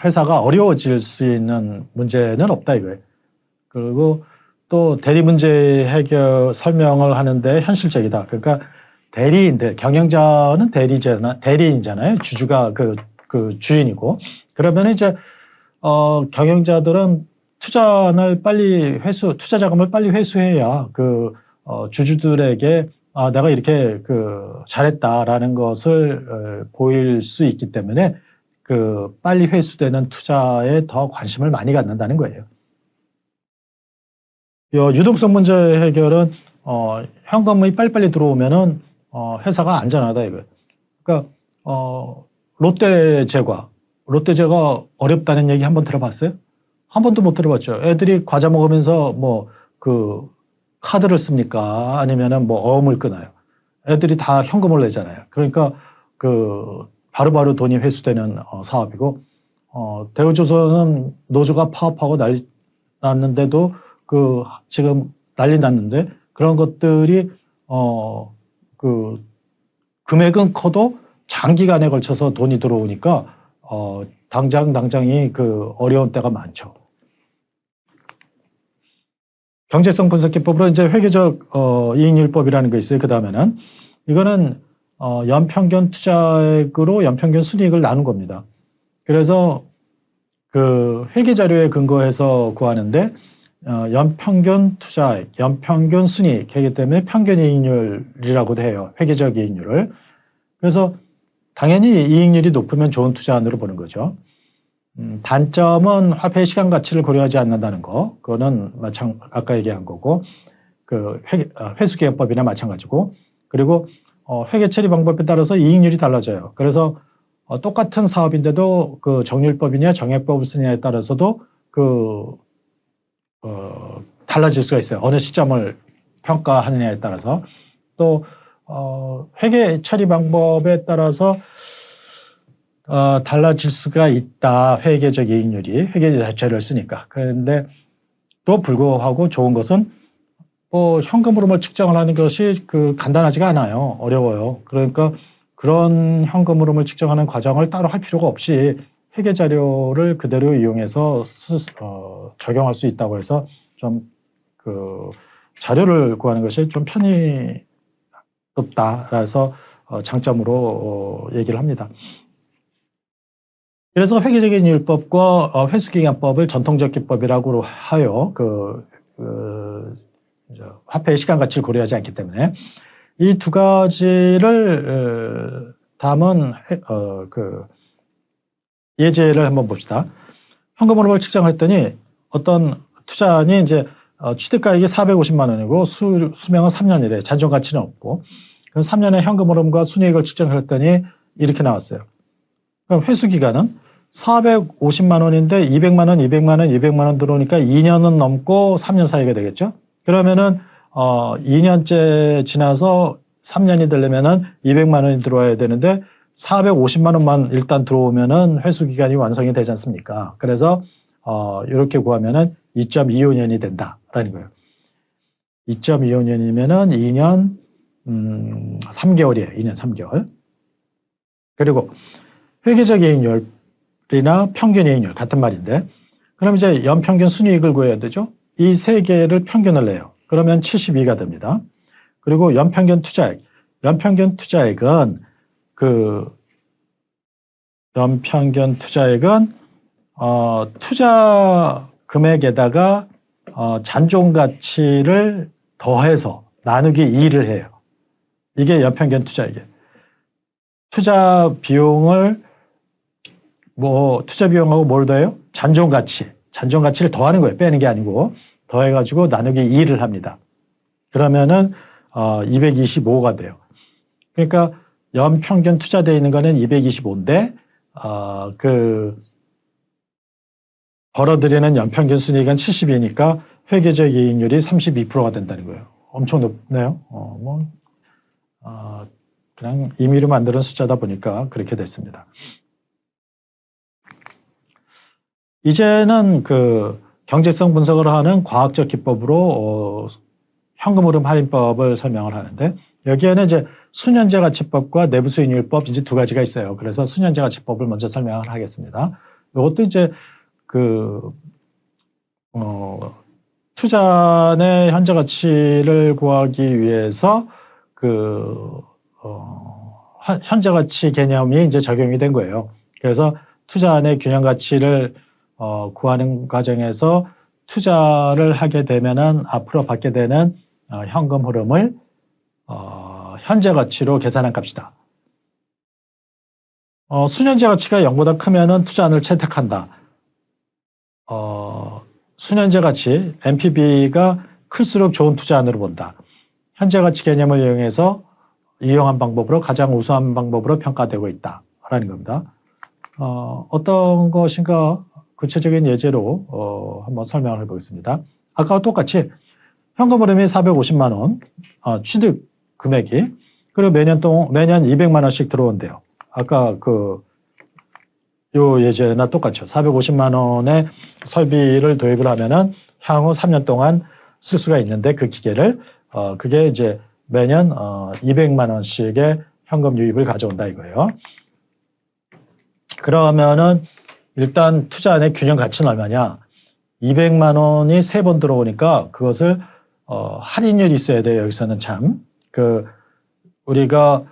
Speaker 1: 회사가 어려워질 수 있는 문제는 없다 이거예요. 그리고 또 대리 문제 해결 설명을 하는데 현실적이다. 그러니까 대리인들, 경영자는 대리인잖아요. 주주가 그 주인이고. 그러면 이제 경영자들은 투자 자금을 빨리 회수해야 주주들에게 내가 이렇게 잘했다라는 것을 보일 수 있기 때문에 빨리 회수되는 투자에 더 관심을 많이 갖는다는 거예요. 유동성 문제 해결은 현금이 빨리빨리 들어오면은 회사가 안전하다 이거예요. 그러니까 롯데제과 어렵다는 얘기 한번 들어봤어요? 한 번도 못 들어봤죠. 애들이 과자 먹으면서 카드를 씁니까? 아니면은 어음을 끊어요. 애들이 다 현금을 내잖아요. 그러니까 그 바로바로 돈이 회수되는 사업이고, 대우조선은 노조가 파업하고 난리 났는데도 그 지금 난리 났는데 그런 것들이 그 금액은 커도 장기간에 걸쳐서 돈이 들어오니까 당장이 그 어려운 때가 많죠. 경제성 분석 기법으로 이제 회계적 이익률법이라는 게 있어요. 그 다음에는 이거는 연평균 투자액으로 연평균 순이익을 나눈 겁니다. 그래서 그 회계 자료에 근거해서 구하는데 연평균 투자액, 연평균 순이익이기 때문에 평균 이익률이라고도 해요. 회계적 이익률을. 그래서 당연히 이익률이 높으면 좋은 투자안으로 보는 거죠. 단점은 화폐의 시간 가치를 고려하지 않는다는 거. 그거는 아까 얘기한 거고, 그 회수기획법이나 마찬가지고, 그리고 회계 처리 방법에 따라서 이익률이 달라져요. 그래서 똑같은 사업인데도 그 정률법이냐 정액법을 쓰느냐에 따라서도 달라질 수가 있어요. 어느 시점을 평가하느냐에 따라서. 또 회계 처리 방법에 따라서 달라질 수가 있다. 회계적 이익률이 회계 자체를 쓰니까. 그런데 또 불구하고 좋은 것은 뭐 현금으로 뭐 측정을 하는 것이 간단하지가 않아요. 어려워요. 그러니까 그런 현금 흐름을 측정하는 과정을 따로 할 필요가 없이 회계 자료를 그대로 이용해서 적용할 수 있다고 해서 좀 자료를 구하는 것이 좀 편의롭다. 그래서 장점으로 얘기를 합니다. 그래서 회계적인 율법과 회수기간법을 전통적 기법이라고 하여 화폐의 시간 가치를 고려하지 않기 때문에 이 두 가지를 담은 예제를 한번 봅시다. 현금 흐름을 측정했더니 어떤 투자안이 이제 취득가액이 450만 원이고 수명은 3년이래. 잔존 가치는 없고. 그럼 3년의 현금 흐름과 순이익을 측정했더니 이렇게 나왔어요. 그럼 회수 기간은 450만 원인데 200만 원, 200만 원, 200만 원 들어오니까 2년은 넘고 3년 사이가 되겠죠. 그러면은 2년째 지나서 3년이 되려면은 200만 원이 들어와야 되는데 450만 원만 일단 들어오면은 회수 기간이 완성이 되지 않습니까? 그래서 이렇게 구하면은 2.25년이 된다라는 거예요. 2.25년이면은 2년 3개월이에요. 2년 3개월. 그리고 회계적 이익률이나 평균 이익률 같은 말인데, 그럼 이제 연평균 순이익을 구해야 되죠. 이 세 개를 평균을 내요. 그러면 72가 됩니다. 그리고 연평균 투자액. 연평균 투자액은 투자 금액에다가 잔존 가치를 더해서 나누기 2를 해요. 이게 연평균 투자액이에요. 투자 비용하고 뭘 더해요? 잔존 가치를 더하는 거예요. 빼는 게 아니고 더해가지고 나누기 2를 합니다. 그러면은 225가 돼요. 그러니까 연평균 투자되어 있는 거는 225인데 벌어들이는 연평균 순이익은 70이니까 회계적 이익률이 32%가 된다는 거예요. 엄청 높네요. 그냥 임의로 만드는 숫자다 보니까 그렇게 됐습니다. 이제는 경제성 분석을 하는 과학적 기법으로 현금 흐름 할인법을 설명을 하는데, 여기에는 이제 수년제 가치법과 내부 수익률법 이제 두 가지가 있어요. 그래서 수년제 가치법을 먼저 설명을 하겠습니다. 이것도 이제 투자의 현재 가치를 구하기 위해서 현재 가치 개념이 이제 적용이 된 거예요. 그래서 투자안의 균형 가치를 구하는 과정에서 투자를 하게 되면은 앞으로 받게 되는 현금 흐름을 현재 가치로 계산한 값이다. 수년제 가치가 0보다 크면은 투자안을 채택한다. 수년제 가치 NPV가 클수록 좋은 투자안으로 본다. 현재 가치 개념을 이용한 방법으로 가장 우수한 방법으로 평가되고 있다라는 겁니다. 어떤 것인가 구체적인 예제로 한번 설명을 해보겠습니다. 아까와 똑같이 현금 흐름이 450만 원 취득 금액이, 그리고 매년 200만 원씩 들어온대요. 아까 요 예제나 똑같죠. 450만 원의 설비를 도입을 하면은 향후 3년 동안 쓸 수가 있는데 그 기계를 그게 이제 매년 200만 원씩의 현금 유입을 가져온다 이거예요. 그러면은 일단 투자 안의 균형 가치는 얼마냐? 200만 원이 3번 들어오니까 그것을 할인율이 있어야 돼요. 여기서는 참 우리가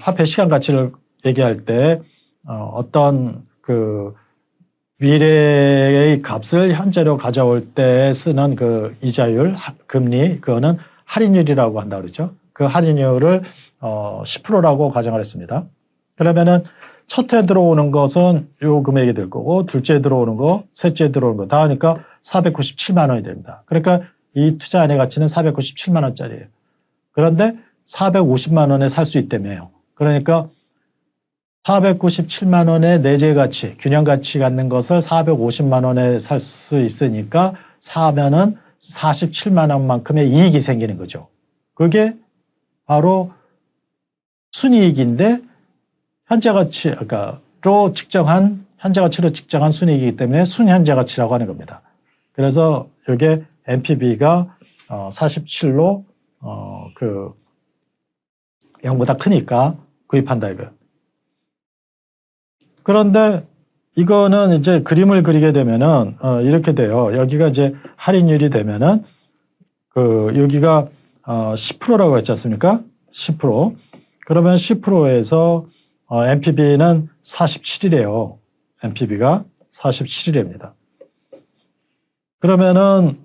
Speaker 1: 화폐 시간 가치를 얘기할 때 어떤 미래의 값을 현재로 가져올 때 쓰는 이자율, 금리, 그거는 할인율이라고 한다 그러죠. 그 할인율을 10%라고 가정을 했습니다. 그러면은 첫해 들어오는 것은 요 금액이 될 거고, 둘째 들어오는 거, 셋째 들어오는 거 다 하니까 497만 원이 됩니다. 그러니까 이 투자 안의 가치는 497만 원짜리예요. 그런데 450만 원에 살 수 있다며요. 그러니까 497만 원의 내재 가치, 균형 가치 갖는 것을 450만 원에 살 수 있으니까 사면은 47만 원만큼의 이익이 생기는 거죠. 그게 바로 순이익인데 현재 가치로 측정한 순이익이기 때문에 순현재 가치라고 하는 겁니다. 그래서 이게 NPV가 47로 0보다 크니까 구입한다 이거예요. 그런데 이거는 이제 그림을 그리게 되면은 이렇게 돼요. 여기가 이제 할인율이 되면은 여기가 10%라고 했지 않습니까? 10%. 그러면 10%에서 NPV는 47이래요. NPV가 47입니다. 그러면은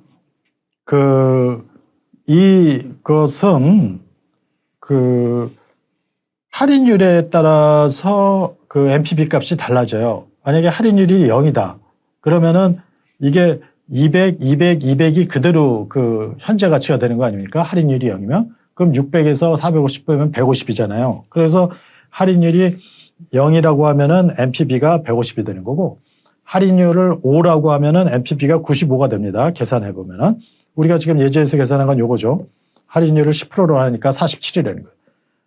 Speaker 1: 이것은 할인율에 따라서 NPV 값이 달라져요. 만약에 할인율이 0이다. 그러면은 이게 200, 200이 그대로 현재 가치가 되는 거 아닙니까? 할인율이 0이면. 그럼 600에서 450 빼면 150이잖아요. 그래서 할인율이 0이라고 하면은 NPV가 150이 되는 거고, 할인율을 5라고 하면은 NPV가 95가 됩니다. 계산해 보면은. 우리가 지금 예제에서 계산한 건 요거죠. 할인율을 10%로 하니까 47이라는 거예요.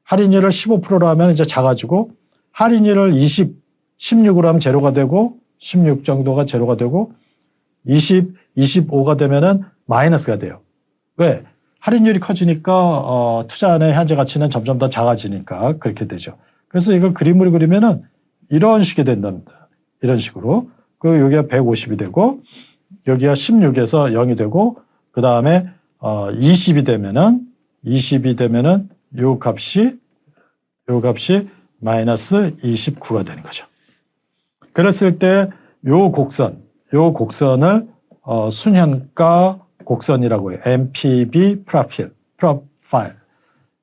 Speaker 1: 할인율을 15%로 하면 이제 작아지고, 할인율을 16으로 하면 제로가 되고, 16 정도가 제로가 되고, 25가 되면은 마이너스가 돼요. 왜? 할인율이 커지니까 투자안의 현재 가치는 점점 더 작아지니까 그렇게 되죠. 그래서 이걸 그림을 그리면은 이런 식이 된답니다. 이런 식으로. 여기가 150이 되고, 여기가 16에서 0이 되고, 그 다음에 20이 되면은 요 값이 마이너스 29가 되는 거죠. 그랬을 때 요 곡선을 순현가 곡선이라고 해요. NPV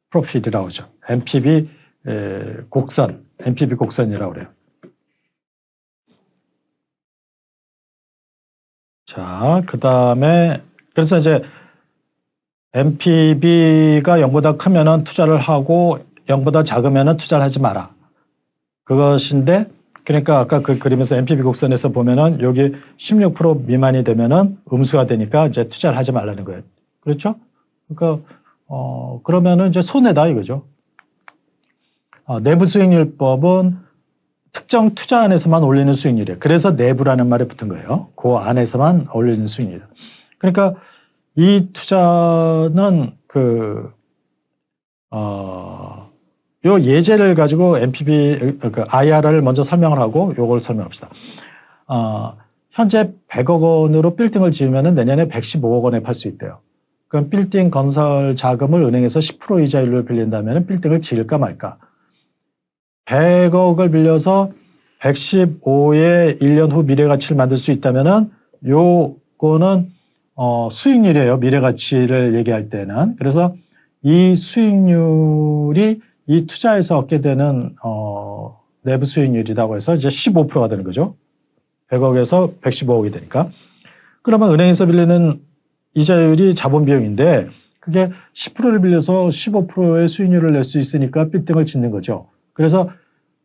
Speaker 1: 프로필이라고 하죠. NPV 곡선이라고 그래요. 자, 그 다음에 그래서 이제 NPV가 0보다 크면은 투자를 하고 0보다 작으면은 투자를 하지 마라. 그것인데, 그러니까 아까 그 그림에서 NPV 곡선에서 보면은 여기 16% 미만이 되면은 음수가 되니까 이제 투자를 하지 말라는 거예요. 그렇죠? 그러니까 그러면은 이제 손해다 이거죠. 내부 수익률법은 특정 투자 안에서만 올리는 수익률이에요. 그래서 내부라는 말이 붙은 거예요. 그 안에서만 올리는 수익률. 그러니까 이 투자는 요 예제를 가지고 NPV, IRR을 먼저 설명을 하고 요걸 설명합시다. 현재 100억 원으로 빌딩을 지으면 내년에 115억 원에 팔 수 있대요. 그럼 빌딩 건설 자금을 은행에서 10% 이자율로 빌린다면 빌딩을 지을까 말까? 100억을 빌려서 115의 1년 후 미래가치를 만들 수 있다면은 요거는 수익률이에요. 미래가치를 얘기할 때는. 그래서 이 수익률이 이 투자에서 얻게 되는 내부 수익률이라고 해서 이제 15%가 되는 거죠. 100억에서 115억이 되니까. 그러면 은행에서 빌리는 이자율이 자본 비용인데 그게 10%를 빌려서 15%의 수익률을 낼 수 있으니까 빌딩을 짓는 거죠. 그래서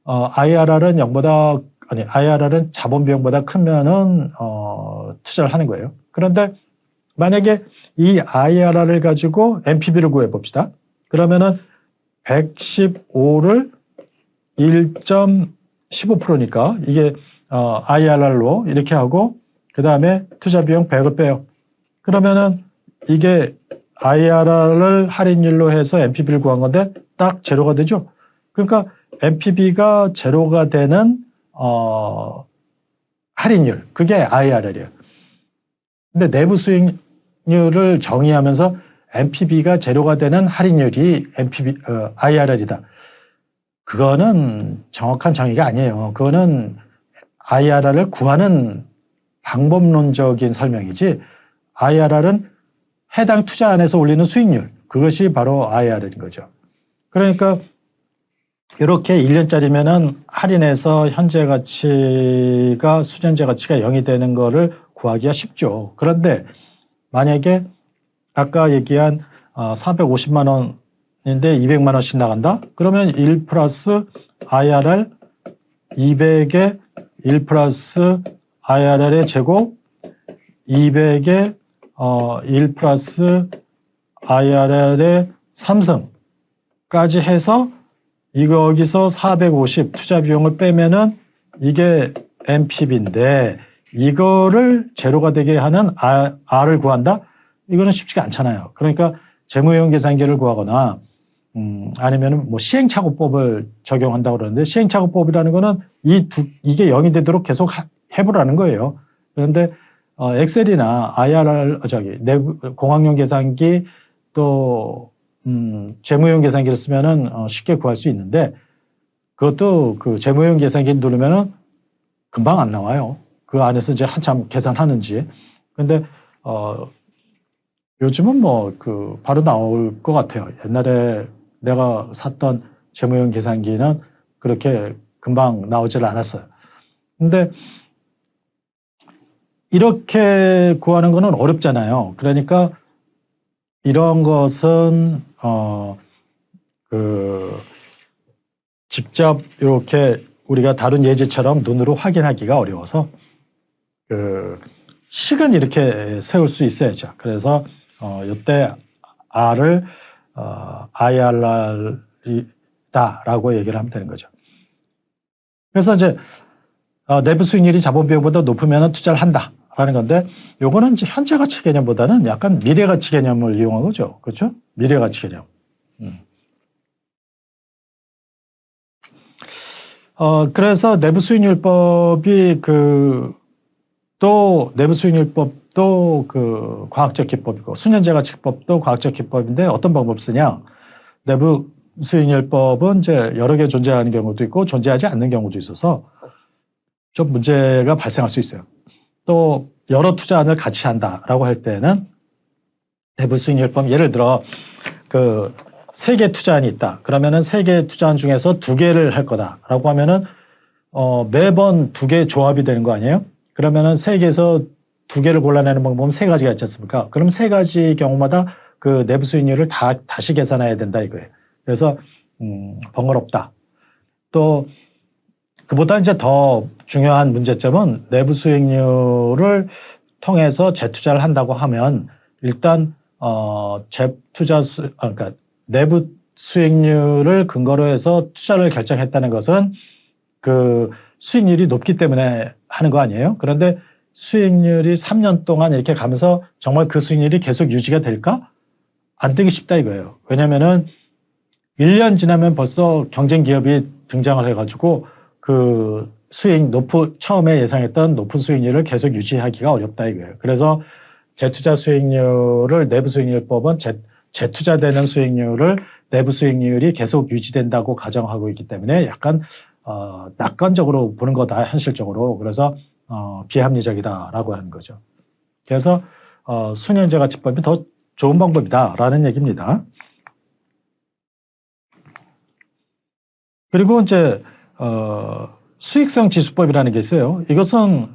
Speaker 1: IRR은 IRR은 자본 비용보다 크면은 투자를 하는 거예요. 그런데 만약에 이 IRR을 가지고 NPV를 구해 봅시다. 그러면은 115를 1.15%니까 이게 IRR로 이렇게 하고 그 다음에 투자 비용 100을 빼요. 그러면은 이게 IRR을 할인율로 해서 NPV를 구한 건데 딱 제로가 되죠. 그러니까 NPV가 제로가 되는 할인율, 그게 IRR이에요. 근데 내부 수익률을 정의하면서 NPV가 제로가 되는 할인율이 IRR이다. 그거는 정확한 정의가 아니에요. 그거는 IRR을 구하는 방법론적인 설명이지, IRR은 해당 투자 안에서 올리는 수익률, 그것이 바로 IRR인 거죠. 그러니까 이렇게 1년짜리면은 할인해서 현재 가치가 수년제 가치가 0이 되는 거를 구하기가 쉽죠. 그런데 만약에 아까 얘기한 450만 원인데 200만 원씩 나간다? 그러면 1 플러스 IRR 200에 1 플러스 IRR의 제곱 200에 1 플러스 IRR의 3승까지 해서 여기서 450 투자 비용을 빼면은 이게 NPV인데 이거를 제로가 되게 하는 R을 구한다? 이거는 쉽지가 않잖아요. 그러니까 재무이용 계산기를 구하거나 아니면은 뭐 시행착오법을 적용한다고 그러는데, 시행착오법이라는 거는 이게 0이 되도록 계속 해보라는 거예요. 그런데 엑셀이나 IRR 내부 공학용 계산기 또 재무용 계산기를 쓰면은 쉽게 구할 수 있는데, 그것도 그 재무용 계산기 누르면은 금방 안 나와요. 그 안에서 이제 한참 계산하는지. 근데 요즘은 뭐 바로 나올 것 같아요. 옛날에 내가 샀던 재무용 계산기는 그렇게 금방 나오질 않았어요. 근데 이렇게 구하는 거는 어렵잖아요. 그러니까 이런 것은 직접 이렇게 우리가 다룬 예제처럼 눈으로 확인하기가 어려워서 식은 이렇게 세울 수 있어야죠. 그래서 이때 R을 IRR이다라고 얘기를 하면 되는 거죠. 그래서 이제 내부 수익률이 자본 비용보다 높으면 투자를 한다라는 건데, 요거는 이제 현재 가치 개념보다는 약간 미래 가치 개념을 이용한 거죠. 그렇죠? 미래 가치 개념. 그래서 내부 수익률법이 또 내부 수익률법도 과학적 기법이고 수년제 가치법도 과학적 기법인데, 어떤 방법 쓰냐? 내부 수익률법은 이제 여러 개 존재하는 경우도 있고 존재하지 않는 경우도 있어서 좀 문제가 발생할 수 있어요. 또 여러 투자안을 같이 한다라고 할 때는 내부 수익률법, 예를 들어 3개 투자안이 있다. 그러면은 3개 투자안 중에서 2개를 할 거다라고 하면은 매번 2개 조합이 되는 거 아니에요? 그러면은 3개에서 2개를 골라내는 방법은 3가지가 있지 않습니까? 그럼 3가지 경우마다 그 내부 수익률을 다시 계산해야 된다 이거예요. 그래서 번거롭다. 또 그보다 이제 더 중요한 문제점은 내부 수익률을 통해서 재투자를 한다고 하면 일단 그러니까 내부 수익률을 근거로 해서 투자를 결정했다는 것은 그 수익률이 높기 때문에 하는 거 아니에요? 그런데 수익률이 3년 동안 이렇게 가면서 정말 그 수익률이 계속 유지가 될까? 안 되기 쉽다 이거예요. 왜냐면은 1년 지나면 벌써 경쟁 기업이 등장을 해가지고 그 처음에 예상했던 높은 수익률을 계속 유지하기가 어렵다 이거예요. 그래서 재투자 수익률을 내부 수익률법은 재투자되는 수익률을 내부 수익률이 계속 유지된다고 가정하고 있기 때문에 약간 낙관적으로 보는 거다, 현실적으로. 그래서 비합리적이다라고 하는 거죠. 그래서 수년제 가치법이 더 좋은 방법이다라는 얘기입니다. 그리고 이제 수익성 지수법이라는 게 있어요. 이것은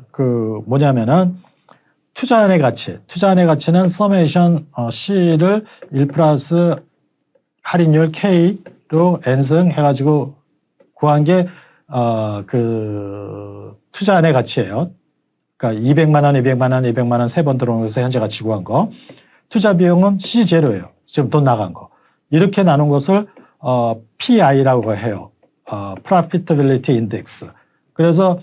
Speaker 1: 뭐냐면은 투자안의 가치는 서메이션 C를 1 플러스 할인율 K로 N승 해가지고 구한 게 투자안의 가치예요. 그러니까 200만 원, 200만 원, 200만 원 3번 들어오는 것에서 현재 가치 구한 거. 투자 비용은 C0예요. 지금 돈 나간 거. 이렇게 나눈 것을 PI라고 해요. Profitability Index. 그래서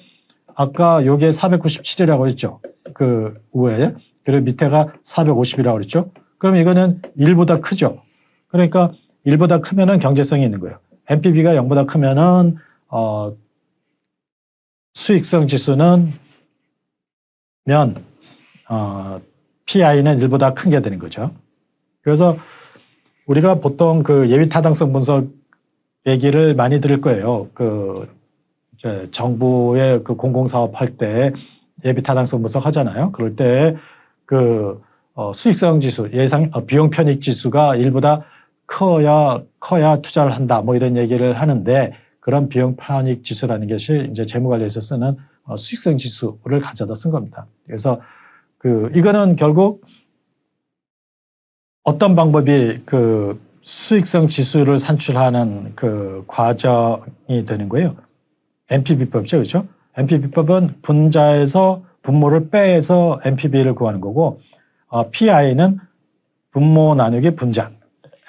Speaker 1: 아까 요게 497이라고 했죠. 그 위에. 그리고 밑에가 450이라고 그랬죠. 그럼 이거는 1보다 크죠. 그러니까 1보다 크면은 경제성이 있는 거예요. NPV가 0보다 크면은 수익성 지수는 PI는 1보다 큰 게 되는 거죠. 그래서 우리가 보통 그 예비 타당성 분석 얘기를 많이 들을 거예요. 이제 정부의 그 공공사업 할 때 예비 타당성 분석 하잖아요. 그럴 때 수익성 지수, 비용 편익 지수가 1보다 커야 투자를 한다. 뭐 이런 얘기를 하는데 그런 비용 편익 지수라는 것이 이제 재무관리에서 쓰는 수익성 지수를 가져다 쓴 겁니다. 그래서 이거는 결국 어떤 방법이 수익성 지수를 산출하는 과정이 되는 거예요. NPV법이죠, 그렇죠? NPV법은 분자에서 분모를 빼서 NPV를 구하는 거고, PI는 분모 나누기 분자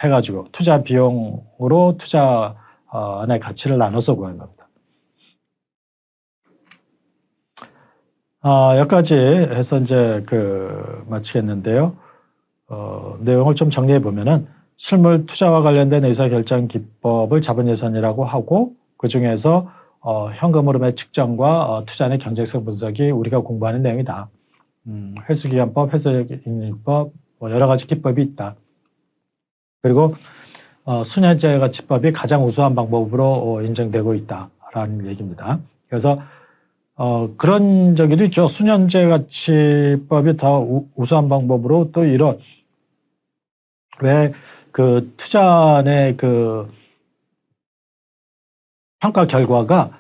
Speaker 1: 해가지고 투자 비용으로 투자 안의 가치를 나눠서 구하는 겁니다. 여기까지 해서 이제 마치겠는데요. 내용을 좀 정리해 보면은 실물 투자와 관련된 의사결정 기법을 자본예산이라고 하고 그 중에서 현금 흐름의 측정과 투자의 경제성 분석이 우리가 공부하는 내용이다. 회수기간법, 회수익률법 여러 가지 기법이 있다. 그리고 수년제 가치법이 가장 우수한 방법으로 인정되고 있다라는 얘기입니다. 그래서 그런 저기도 있죠. 수년제 가치법이 더 우수한 방법으로 또 이런 왜 투자의 평가 결과가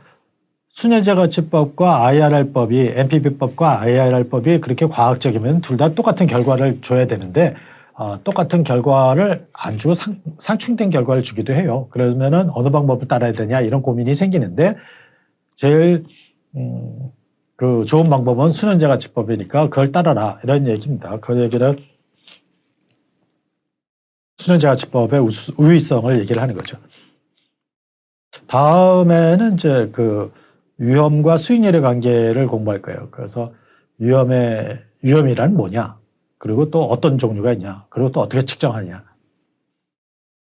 Speaker 1: 수년제 가치법과 IRR법이 NPV법과 IRR법이 그렇게 과학적이면 둘 다 똑같은 결과를 줘야 되는데 똑같은 결과를 안 주고 상충된 결과를 주기도 해요. 그러면은 어느 방법을 따라야 되냐 이런 고민이 생기는데 제일 좋은 방법은 수년제 가치법이니까 그걸 따라라 이런 얘기입니다. 그 얘기를 수년제 가치법의 우위성을 얘기를 하는 거죠. 다음에는 이제 위험과 수익률의 관계를 공부할 거예요. 그래서 위험이란 뭐냐? 그리고 또 어떤 종류가 있냐? 그리고 또 어떻게 측정하냐?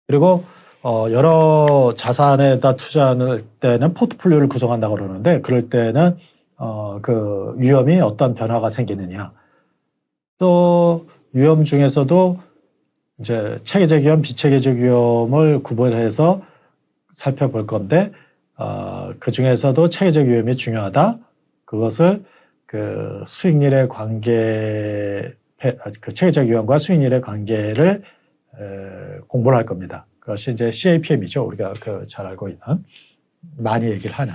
Speaker 1: 그리고 여러 자산에다 투자할 때는 포트폴리오를 구성한다고 그러는데 그럴 때는 위험이 어떤 변화가 생기느냐? 또 위험 중에서도 이제 체계적 위험, 비체계적 위험을 구분해서 살펴볼 건데 그 중에서도 체계적 위험이 중요하다. 그것을 수익률의 관계, 체계적 위험과 수익률의 관계를 공부를 할 겁니다. 그것이 이제 CAPM이죠. 우리가 잘 알고 있는 많이 얘기를 하는.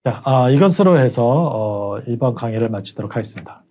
Speaker 1: 자, 이것으로 해서 이번 강의를 마치도록 하겠습니다.